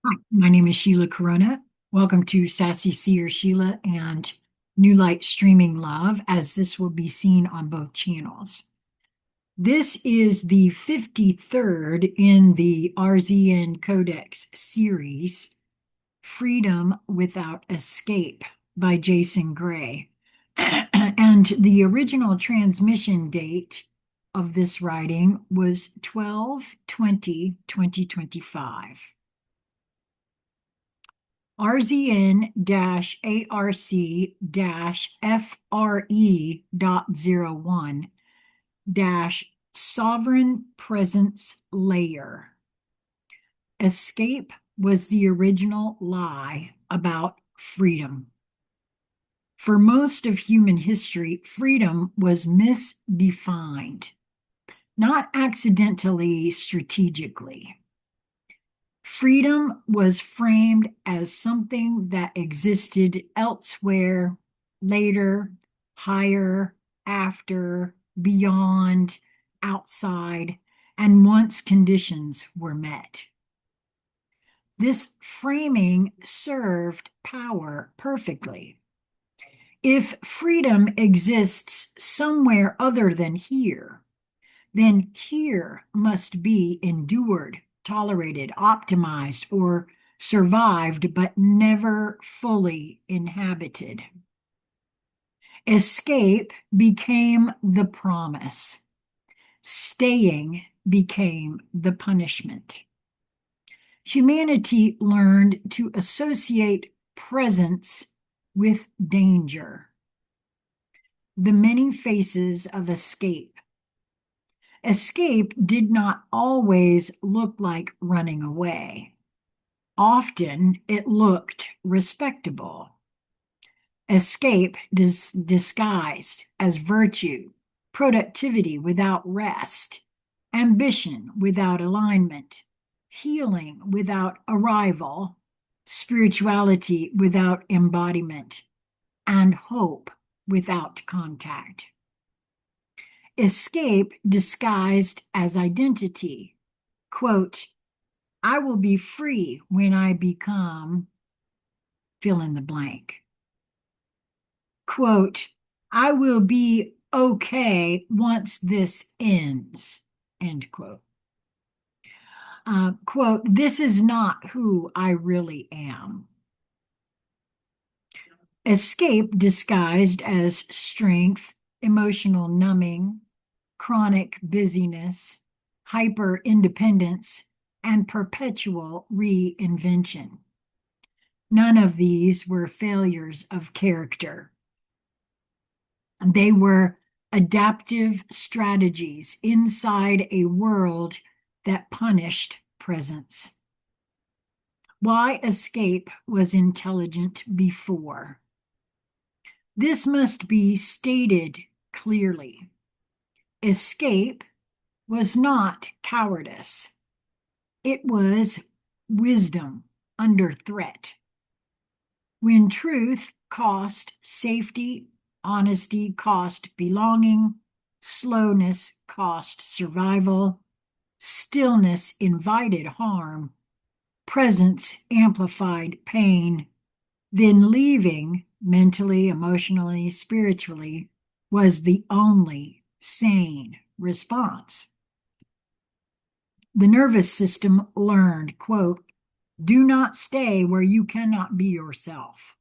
Hi, my name is Sheila Corona. Welcome to Sassy Seer Sheila and New Light Streaming Love, as this will be seen on both channels. This is the 53rd in the RZN Codex series, Freedom Without Escape by Jason Gray. And the original transmission date of this writing was 12/20/2025. RZN-ARC-FRE.01 Sovereign Presence Layer. Escape was the original lie about freedom. For most of human history, freedom was misdefined, not accidentally, strategically. Freedom was framed as something that existed elsewhere, later, higher, after, beyond, outside, and once conditions were met. This framing served power perfectly. If freedom exists somewhere other than here, then here must be endured, tolerated, optimized, or survived, but never fully inhabited. Escape became the promise. Staying became the punishment. Humanity learned to associate presence with danger. The many faces of escape. Escape did not always look like running away. Often it looked respectable. Escape disguised as virtue, productivity without rest, ambition without alignment, healing without arrival, spirituality without embodiment, and hope without contact. Escape disguised as identity. Quote, I will be free when I become fill in the blank. Quote, I will be okay once this ends. End quote. Quote, this is not who I really am. Escape disguised as strength, emotional numbing, chronic busyness, hyper independence, and perpetual reinvention. None of these were failures of character. They were adaptive strategies inside a world that punished presence. Why escape was intelligent before. This must be stated clearly. Escape was not cowardice. It was wisdom under threat. When truth cost safety, honesty cost belonging, slowness cost survival, stillness invited harm, presence amplified pain, then leaving mentally, emotionally, spiritually was the only sane response. The nervous system learned, quote, do not stay where you cannot be yourself.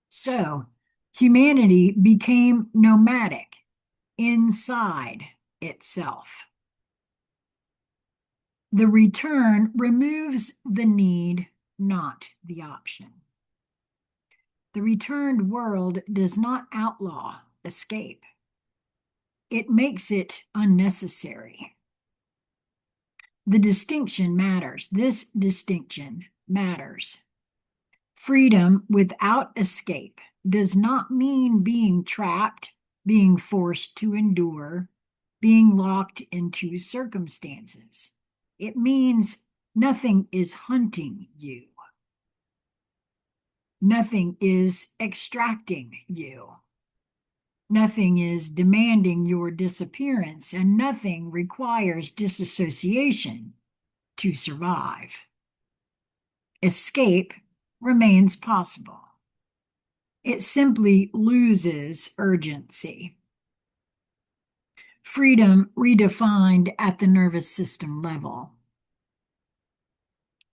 So humanity became nomadic inside itself. The return removes the need, not the option. The returned world does not outlaw escape. It makes it unnecessary. The distinction matters. This distinction matters. Freedom without escape does not mean being trapped, being forced to endure, being locked into circumstances. It means nothing is hunting you. Nothing is extracting you. Nothing is demanding your disappearance, and nothing requires disassociation to survive. Escape remains possible. It simply loses urgency. Freedom redefined at the nervous system level.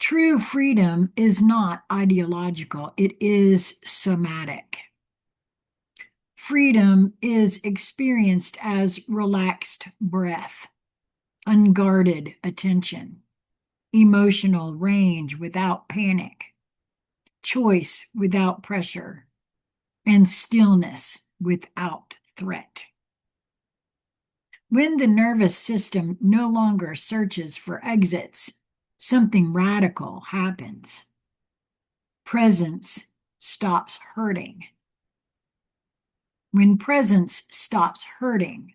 True freedom is not ideological, it is somatic. Freedom is experienced as relaxed breath, unguarded attention, emotional range without panic, choice without pressure, and stillness without threat. When the nervous system no longer searches for exits, something radical happens. Presence stops hurting. When presence stops hurting,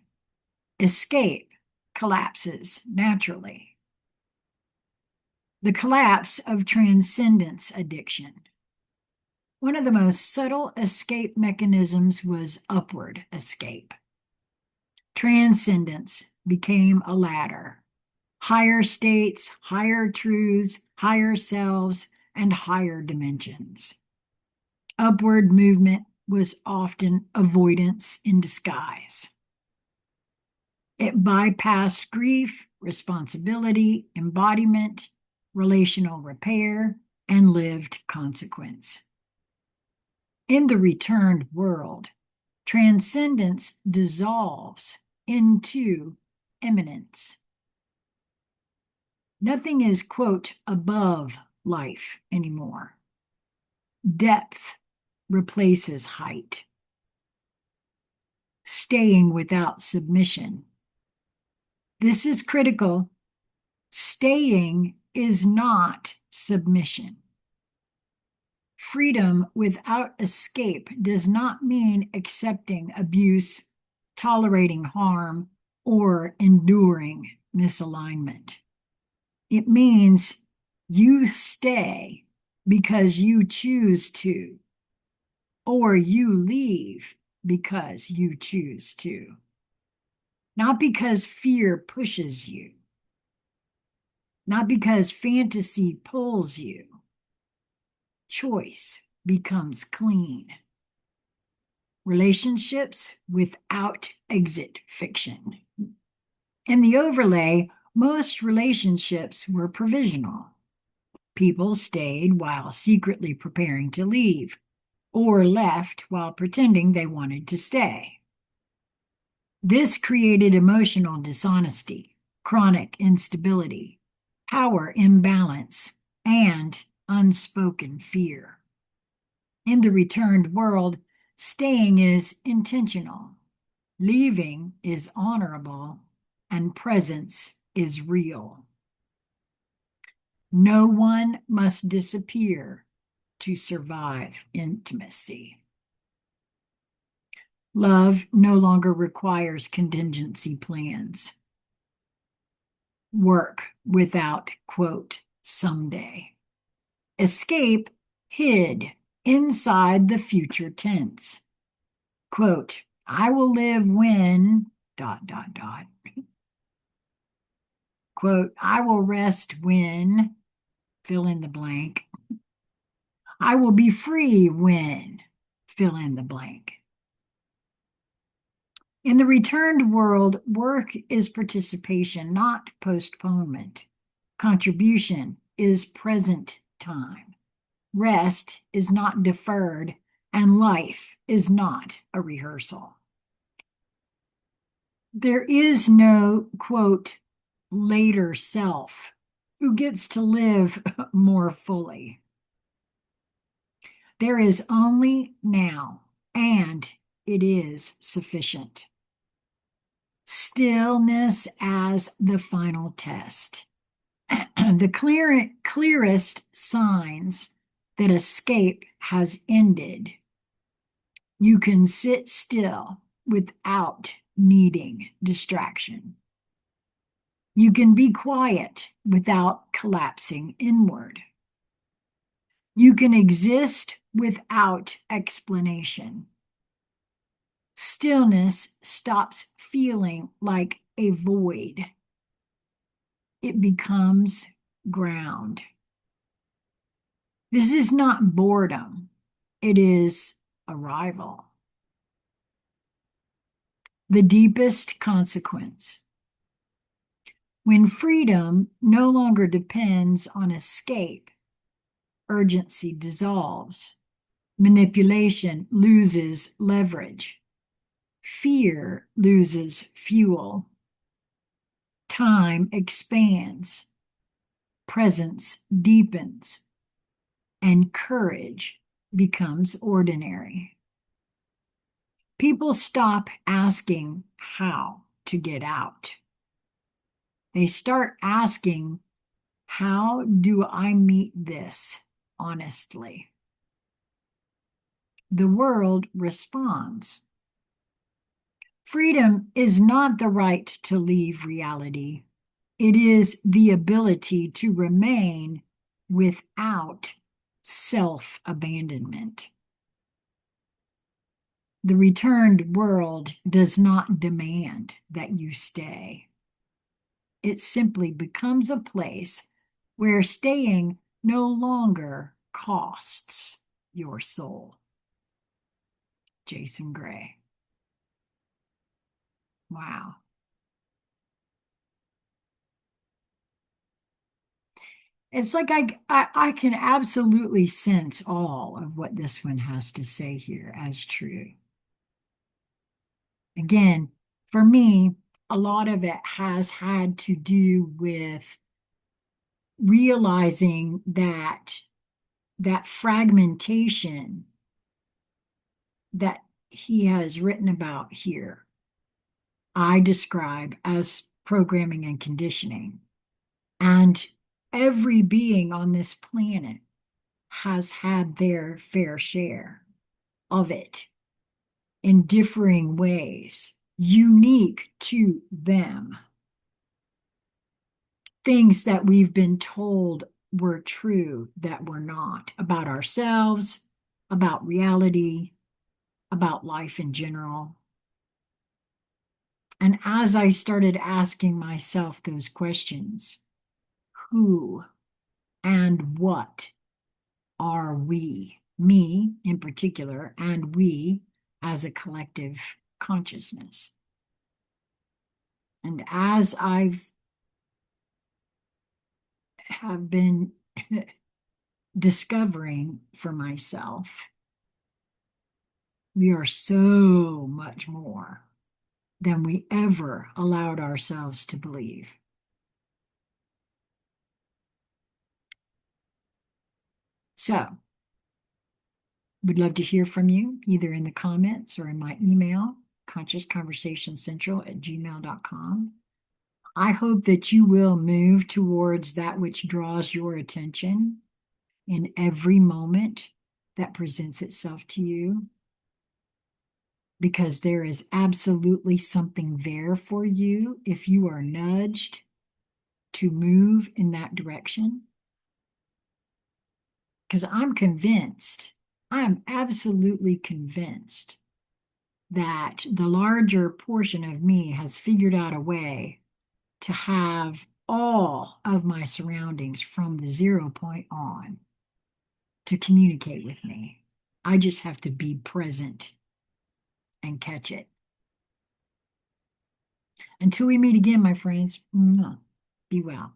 escape collapses naturally. The collapse of transcendence addiction. One of the most subtle escape mechanisms was upward escape. Transcendence became a ladder. Higher states, higher truths, higher selves, and higher dimensions. Upward movement was often avoidance in disguise. It bypassed grief, responsibility, embodiment, relational repair, and lived consequence. In the returned world, transcendence dissolves into immanence. Nothing is, quote, above life anymore. Depth replaces height. Staying without submission. This is critical. Staying is not submission. Freedom without escape does not mean accepting abuse, tolerating harm, or enduring misalignment. It means you stay because you choose to, or you leave because you choose to, not because fear pushes you, not because fantasy pulls you. Choice becomes clean. Relationships without exit fiction. In the overlay, most relationships were provisional. People stayed while secretly preparing to leave, or left while pretending they wanted to stay. This created emotional dishonesty, chronic instability, power imbalance, and unspoken fear. In the returned world, staying is intentional, leaving is honorable, and presence is real. No one must disappear to survive intimacy. Love no longer requires contingency plans. Work without, quote, someday. Escape hid inside the future tense. Quote, I will live when, ... Quote, I will rest when, fill in the blank. I will be free when, fill in the blank. In the returned world, work is participation, not postponement. Contribution is present time. Rest is not deferred, and life is not a rehearsal. There is no, quote, later self who gets to live more fully. There is only now, and it is sufficient. Stillness as the final test. The clearest signs that escape has ended. You can sit still without needing distraction. You can be quiet without collapsing inward. You can exist without explanation. Stillness stops feeling like a void. It becomes ground. This is not boredom, it is arrival. The deepest consequence. When freedom no longer depends on escape, urgency dissolves, manipulation loses leverage, fear loses fuel, time expands, presence deepens, and courage becomes ordinary. People stop asking how to get out. They start asking, how do I meet this honestly? The world responds. Freedom is not the right to leave reality. It is the ability to remain without self-abandonment. The returned world does not demand that you stay. It simply becomes a place where staying no longer costs your soul. Jason Gray. Wow. It's like I can absolutely sense all of what this one has to say here as true. Again, for me, a lot of it has had to do with realizing that fragmentation that he has written about here, I describe as programming and conditioning. And every being on this planet has had their fair share of it in differing ways, unique to them. Things that we've been told were true that were not about ourselves, about reality, about life in general. And as I started asking myself those questions, who and what are we, me in particular, and we as a collective consciousness? And as have been discovering for myself, we are so much more than we ever allowed ourselves to believe. So, would love to hear from you either in the comments or in my email, consciousconversationcentral@gmail.com. I hope that you will move towards that which draws your attention in every moment that presents itself to you, because there is absolutely something there for you if you are nudged to move in that direction. Because I'm convinced, I'm absolutely convinced that the larger portion of me has figured out a way to have all of my surroundings from the 0 point on to communicate with me. I just have to be present and catch it. Until we meet again, my friends, be well.